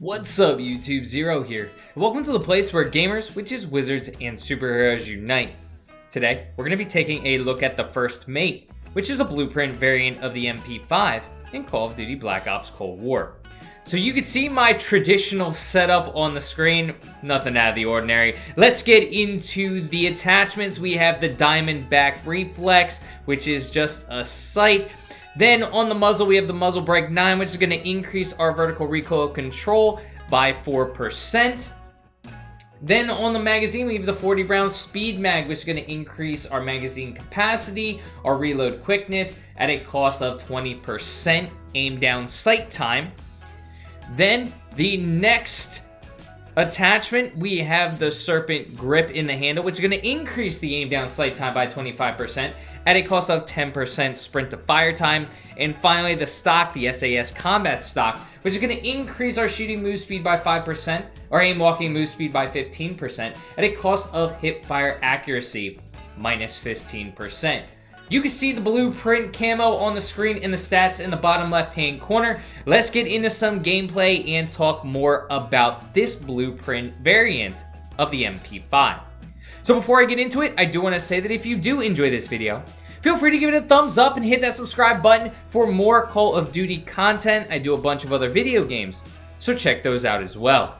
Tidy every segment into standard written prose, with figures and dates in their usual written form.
What's up YouTube, Zero here. Welcome to the place where gamers, witches, wizards, and superheroes unite. Today, we're going to be taking a look at the First Mate, which is a blueprint variant of the MP5 in Call of Duty Black Ops Cold War. So you can see my traditional setup on the screen, nothing out of the ordinary. Let's get into the attachments. We have the diamond back reflex, which is just a sight. Then on the muzzle, we have the muzzle brake 9, which is going to increase our vertical recoil control by 4%. Then on the magazine, we have the 40 round speed mag, which is going to increase our magazine capacity, our reload quickness at a cost of 20% aim down sight time. Then the next attachment, we have the serpent grip in the handle, which is going to increase the aim down sight time by 25% at a cost of 10% sprint to fire time. And finally, the stock, the SAS combat stock, which is going to increase our shooting move speed by 5%, our aim walking move speed by 15% at a cost of hip fire accuracy minus 15%. You can see the blueprint camo on the screen in the stats in the bottom left hand corner. Let's get into some gameplay and talk more about this blueprint variant of the MP5. So before I get into it, I do want to say that if you do enjoy this video, feel free to give it a thumbs up and hit that subscribe button for more Call of Duty content. I do a bunch of other video games, so check those out as well.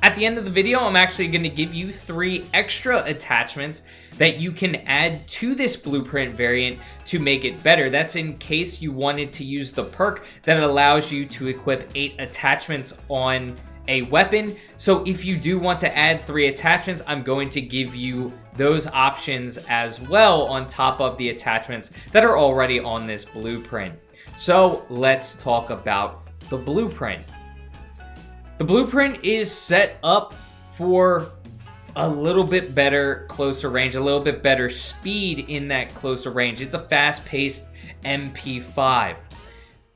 At the end of the video, I'm actually going to give you 3 extra attachments that you can add to this blueprint variant to make it better. That's in case you wanted to use the perk that allows you to equip 8 attachments on a weapon. So if you do want to add 3 attachments, I'm going to give you those options as well on top of the attachments that are already on this blueprint. So let's talk about the blueprint. The blueprint is set up for a little bit better closer range, a little bit better speed in that closer range. It's a fast-paced MP5.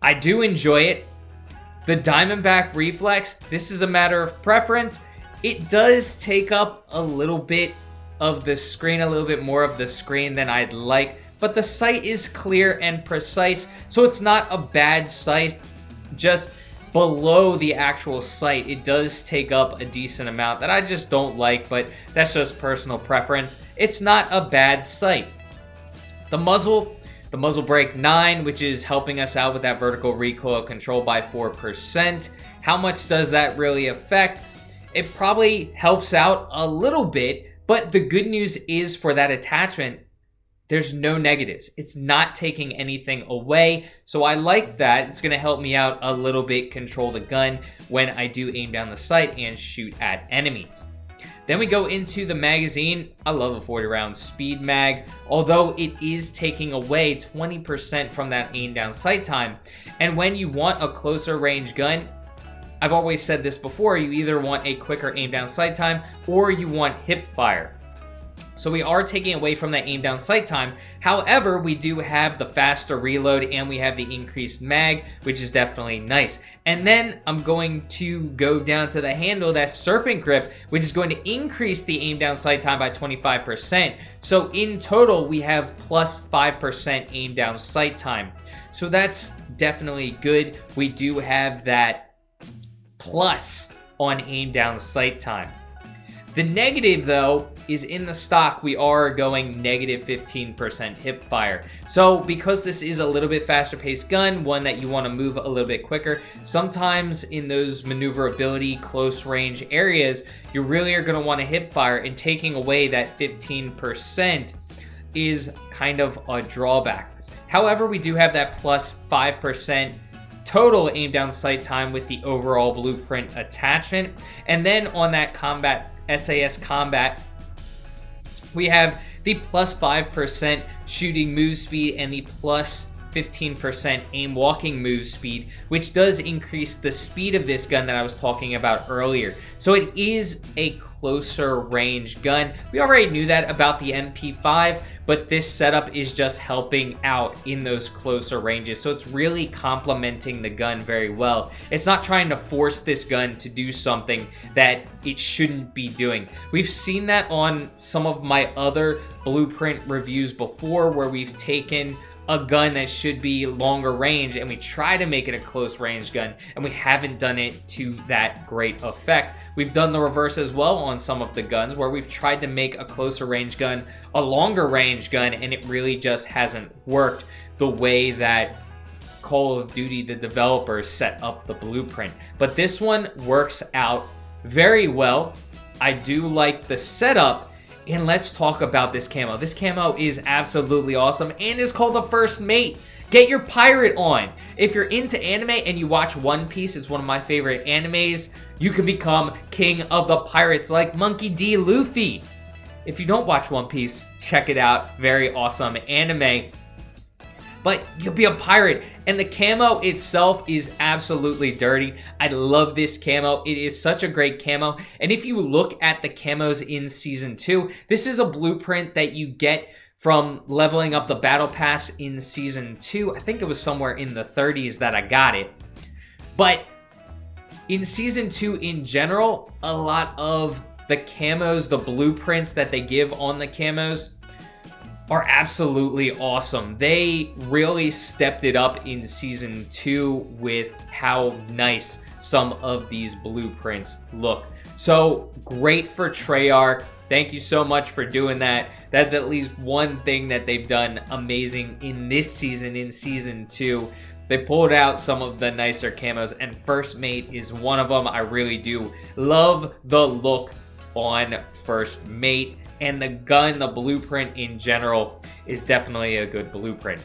I do enjoy it. The Diamondback reflex, this is a matter of preference. It does take up a little bit of the screen, a little bit more of the screen than I'd like, but the sight is clear and precise, so it's not a bad sight. Just below the actual sight, it does take up a decent amount that I just don't like, but that's just personal preference. It's not a bad sight. The muzzle brake 9, which is helping us out with that vertical recoil control by 4%. How much does that really affect? It probably helps out a little bit, but the good news is for that attachment, there's no negatives. It's not taking anything away, so I like that. It's going to help me out a little bit control the gun when I do aim down the sight and shoot at enemies. Then we go into the magazine. I love a 40 round speed mag, although it is taking away 20% from that aim down sight time. And when you want a closer range gun, I've always said this before, you either want a quicker aim down sight time or you want hip fire. So we are taking away from that aim down sight time. However, we do have the faster reload and we have the increased mag, which is definitely nice. And then I'm going to go down to the handle, that serpent grip, which is going to increase the aim down sight time by 25%. So in total, we have plus 5% aim down sight time. So that's definitely good. We do have that plus on aim down sight time. The negative, though, is in the stock, we are going negative 15% hip fire. So because this is a little bit faster paced gun, one that you want to move a little bit quicker, sometimes in those maneuverability close range areas, you really are going to want to hip fire, and taking away that 15% is kind of a drawback. However, we do have that plus 5% total aim down sight time with the overall blueprint attachment. And then on that SAS combat, we have the plus 5% shooting move speed and the plus 15% aim walking move speed, which does increase the speed of this gun that I was talking about earlier. So it is a closer range gun. We already knew that about the MP5, but this setup is just helping out in those closer ranges. So it's really complementing the gun very well. It's not trying to force this gun to do something that it shouldn't be doing. We've seen that on some of my other blueprint reviews before, where we've taken a gun that should be longer range and we try to make it a close range gun, and we haven't done it to that great effect. We've done the reverse as well on some of the guns, where we've tried to make a closer range gun a longer range gun, and it really just hasn't worked the way that Call of Duty, the developers, set up the blueprint. But this one works out very well. I do like the setup, and let's talk about this camo. This camo is absolutely awesome and is called the First Mate. Get your pirate on. If you're into anime and you watch One Piece, it's one of my favorite animes, you can become king of the pirates like Monkey D. Luffy. If you don't watch One Piece, check it out. Very awesome anime. But you'll be a pirate, and the camo itself is absolutely dirty. I love this camo. It is such a great camo, and if you look at the camos in Season 2, this is a blueprint that you get from leveling up the Battle Pass in Season 2. I think it was somewhere in the 30s that I got it. But in Season 2 in general, a lot of the camos, the blueprints that they give on the camos, are absolutely awesome. They really stepped it up in Season 2 with how nice some of these blueprints look. So great for Treyarch. Thank you so much for doing that. That's at least one thing that they've done amazing in this season, in Season 2. They pulled out some of the nicer camos, and First Mate is one of them. I really do love the look on First Mate, and the gun, the blueprint in general, is definitely a good blueprint.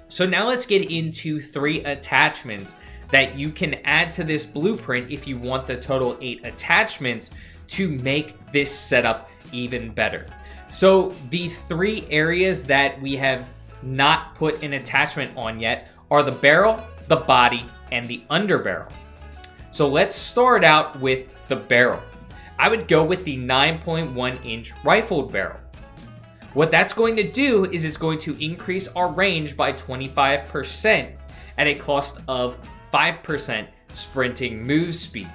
So now let's get into 3 attachments that you can add to this blueprint if you want the total 8 attachments to make this setup even better. So the 3 areas that we have not put an attachment on yet are the barrel, the body, and the underbarrel. So let's start out with the barrel. I would go with the 9.1 inch rifled barrel. What that's going to do is it's going to increase our range by 25% at a cost of 5% sprinting move speed.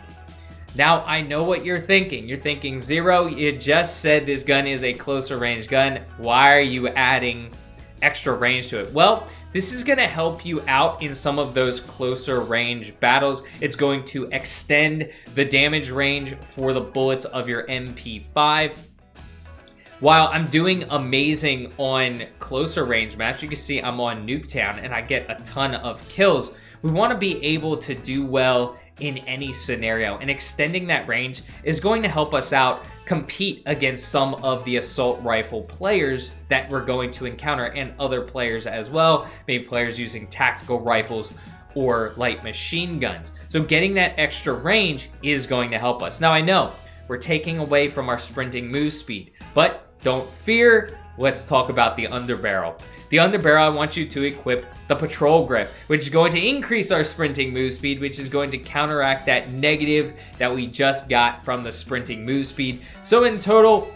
Now, I know what you're thinking. You're thinking, Zero, you just said this gun is a closer range gun. Why are you adding extra range to it? Well, this is going to help you out in some of those closer range battles. It's going to extend the damage range for the bullets of your MP5. While I'm doing amazing on closer range maps, you can see I'm on Nuketown and I get a ton of kills. We want to be able to do well in any scenario, and extending that range is going to help us out compete against some of the assault rifle players that we're going to encounter, and other players as well, maybe players using tactical rifles or light machine guns. So getting that extra range is going to help us. Now, I know we're taking away from our sprinting move speed, but don't fear. Let's talk about the underbarrel. The underbarrel, I want you to equip the patrol grip, which is going to increase our sprinting move speed, which is going to counteract that negative that we just got from the sprinting move speed. So in total,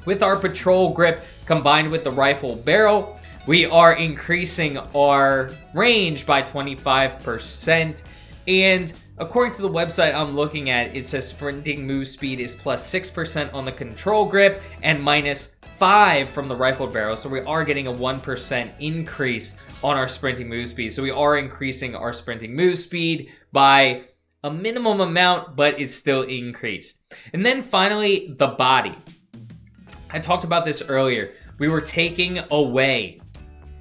with our patrol grip combined with the rifle barrel, we are increasing our range by 25%. And according to the website I'm looking at, it says sprinting move speed is plus 6% on the control grip and minus 5 from the rifled barrel. So we are getting a 1% increase on our sprinting move speed. So we are increasing our sprinting move speed by a minimum amount, but it's still increased. And then finally, the body. I talked about this earlier. We were taking away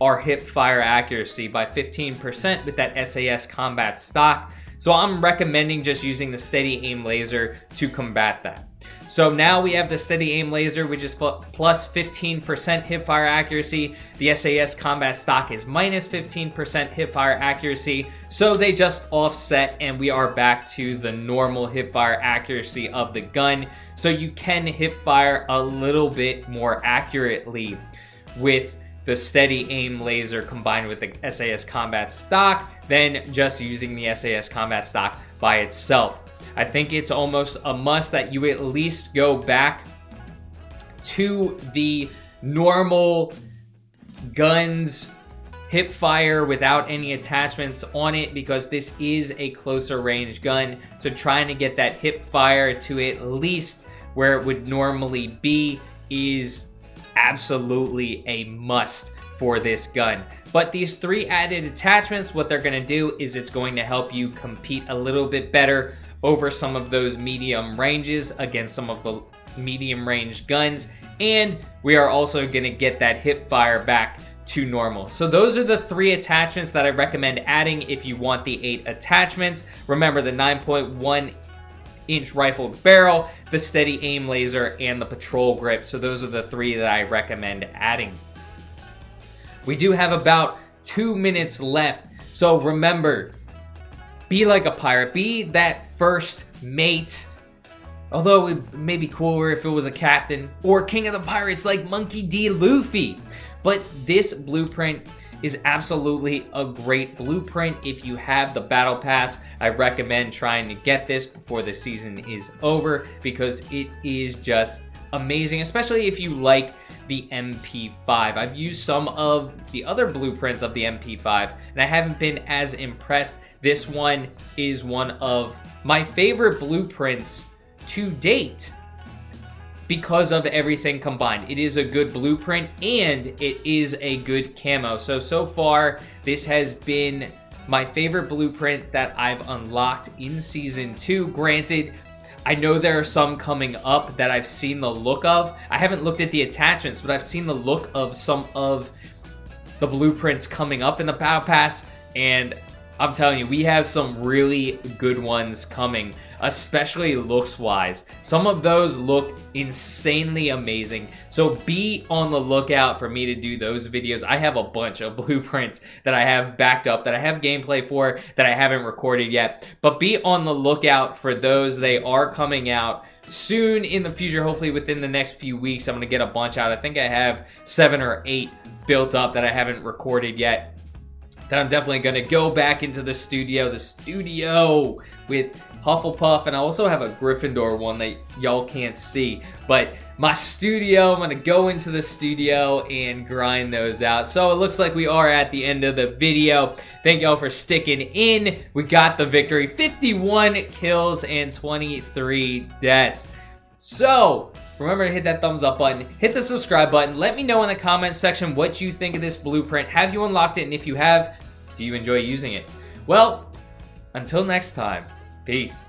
our hip fire accuracy by 15% with that SAS combat stock. So I'm recommending just using the steady aim laser to combat that. So now we have the steady aim laser, which is plus 15% hip fire accuracy. The SAS combat stock is minus 15% hip fire accuracy. So they just offset and we are back to the normal hip fire accuracy of the gun. So you can hip fire a little bit more accurately with the steady aim laser combined with the SAS combat stock than just using the SAS combat stock by itself. I think it's almost a must that you at least go back to the normal guns hip fire without any attachments on it, because this is a closer range gun. So trying to get that hip fire to at least where it would normally be is absolutely a must for this gun. But these 3 added attachments, what they're going to do is it's going to help you compete a little bit better over some of those medium ranges against some of the medium range guns, and we are also going to get that hip fire back to normal. So those are the 3 attachments that I recommend adding if you want the 8 attachments. Remember, the 9.1 inch rifled barrel, the steady aim laser, and the patrol grip. So those are the 3 that I recommend adding. We do have about 2 minutes left, so remember, be like a pirate, be that first mate. Although it may be cooler if it was a captain or king of the pirates like Monkey D. Luffy. But this blueprint is absolutely a great blueprint. If you have the battle pass, I recommend trying to get this before the season is over because it is just amazing, especially if you like the MP5. I've used some of the other blueprints of the MP5 and I haven't been as impressed. This one is one of my favorite blueprints to date because of everything combined. It is a good blueprint and it is a good camo. So far, this has been my favorite blueprint that I've unlocked in Season 2. Granted, I know there are some coming up that I've seen the look of. I haven't looked at the attachments, but I've seen the look of some of the blueprints coming up in the Battle Pass, and I'm telling you, we have some really good ones coming, especially looks-wise. Some of those look insanely amazing, so be on the lookout for me to do those videos. I have a bunch of blueprints that I have backed up, that I have gameplay for, that I haven't recorded yet, but be on the lookout for those. They are coming out soon in the future, hopefully within the next few weeks. I'm going to get a bunch out. I think I have 7 or 8 built up that I haven't recorded yet. That I'm definitely going to go back into the studio with Hufflepuff, and I also have a Gryffindor one that y'all can't see, but my studio, I'm going to go into the studio and grind those out. So it looks like we are at the end of the video. Thank y'all for sticking in. We got the victory, 51 kills and 23 deaths. So remember to hit that thumbs up button, hit the subscribe button. Let me know in the comments section what you think of this blueprint. Have you unlocked it? And if you have, do you enjoy using it? Well, until next time, peace.